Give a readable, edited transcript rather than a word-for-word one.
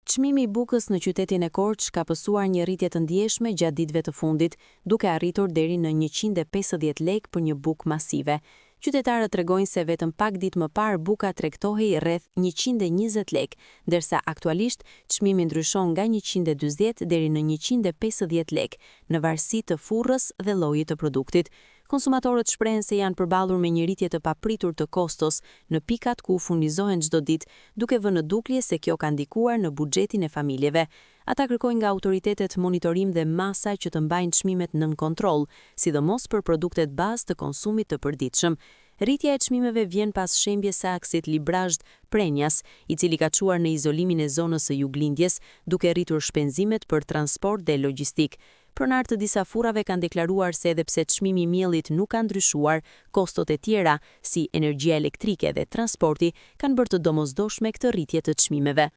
Çmimi i bukës në qytetin e Korç ka pësuar një rritje të ndjeshme gjatë ditëve të fundit, duke arritur deri në 150 lekë për një bukë masive. Qytetarët tregojnë se vetëm pak ditë më parë buka tregtohej rreth 120 lekë, ndërsa aktualisht çmimi ndryshon nga 140 deri në 150 lekë, në varësi të furrës dhe llojit të produktit. Konsumatorët shprehen se janë përballur me një rritje të papritur të kostos në pikat ku furnizohen çdo ditë, duke vënë në dukje se kjo ka ndikuar në buxhetin e familjeve. Ata kërkojnë nga autoritetet monitorim dhe masa që të mbajnë çmimet nën kontroll, sidomos për produktet bazë të konsumit të përditshëm. Rritja e çmimeve vjen pas shembjes së aksit Librazh Prenjas, i cili ka çuar në izolimin e zonës së juglindjes, duke rritur shpenzimet për transport dhe logjistik. Pronarë të disa furrave kanë deklaruar se edhe pse çmimi i miellit nuk ka ndryshuar, kostot e tjera, si energjia elektrike dhe transporti, kanë bërë të domosdoshme këtë rritje të çmimeve.